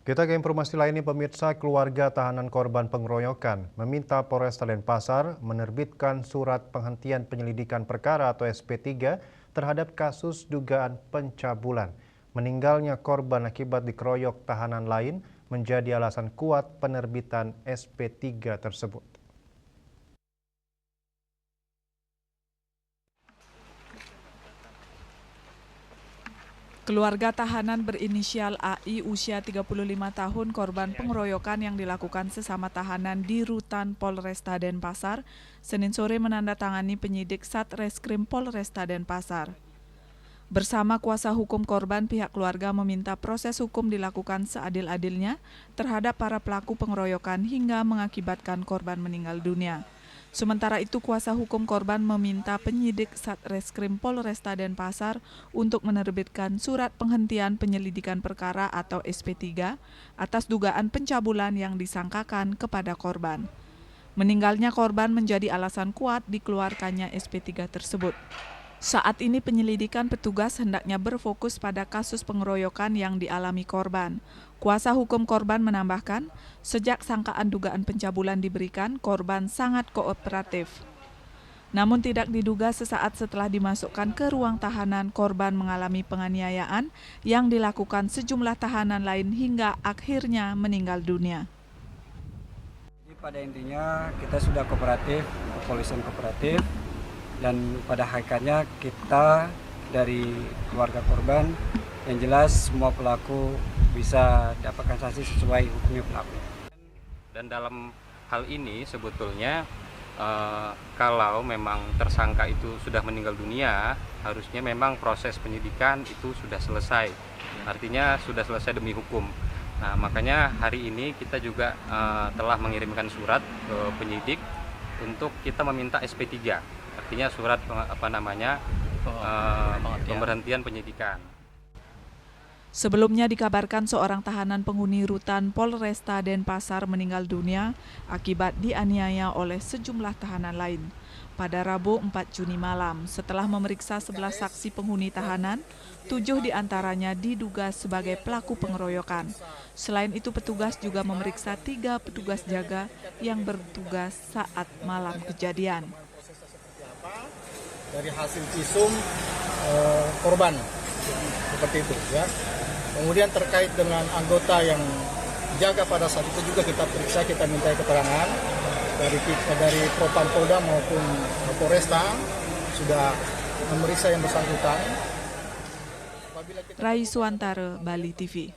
Kita ke informasi lainnya, pemirsa. Keluarga tahanan korban pengeroyokan meminta Polresta Denpasar menerbitkan surat penghentian penyelidikan perkara atau SP3 terhadap kasus dugaan pencabulan. Meninggalnya korban akibat dikeroyok tahanan lain menjadi alasan kuat penerbitan SP3 tersebut. Keluarga tahanan berinisial AI usia 35 tahun korban pengeroyokan yang dilakukan sesama tahanan di Rutan Polresta Denpasar, Senin sore menandatangani penyidik Satreskrim Polresta Denpasar. Bersama kuasa hukum korban, pihak keluarga meminta proses hukum dilakukan seadil-adilnya terhadap para pelaku pengeroyokan hingga mengakibatkan korban meninggal dunia. Sementara itu, kuasa hukum korban meminta penyidik Satreskrim Polresta Denpasar untuk menerbitkan surat penghentian penyelidikan perkara atau SP3 atas dugaan pencabulan yang disangkakan kepada korban. Meninggalnya korban menjadi alasan kuat dikeluarkannya SP3 tersebut. Saat ini penyelidikan petugas hendaknya berfokus pada kasus pengeroyokan yang dialami korban. Kuasa hukum korban menambahkan, sejak sangkaan dugaan pencabulan diberikan, korban sangat kooperatif. Namun tidak diduga sesaat setelah dimasukkan ke ruang tahanan, korban mengalami penganiayaan yang dilakukan sejumlah tahanan lain hingga akhirnya meninggal dunia. Pada intinya kita sudah kooperatif, kepolisian kooperatif, dan pada hakikatnya kita dari keluarga korban yang jelas semua pelaku bisa dapatkan sanksi sesuai hukumnya pelaku. Dan dalam hal ini sebetulnya kalau memang tersangka itu sudah meninggal dunia, harusnya memang proses penyidikan itu sudah selesai. Artinya sudah selesai demi hukum. Nah, makanya hari ini kita juga telah mengirimkan surat ke penyidik untuk kita meminta SP3. Artinya surat pemberhentian penyidikan. Sebelumnya dikabarkan seorang tahanan penghuni rutan Polresta Denpasar meninggal dunia akibat dianiaya oleh sejumlah tahanan lain. Pada Rabu 4 Juni malam, setelah memeriksa 11 saksi penghuni tahanan, 7 diantaranya diduga sebagai pelaku pengeroyokan. Selain itu, petugas juga memeriksa 3 petugas jaga yang bertugas saat malam kejadian. Dari hasil visum korban seperti itu ya. Kemudian terkait dengan anggota yang jaga pada saat itu juga kita periksa, kita minta keterangan dari Propam Polda maupun Polresta sudah memeriksa yang bersangkutan. Rai Suantara, Bali TV.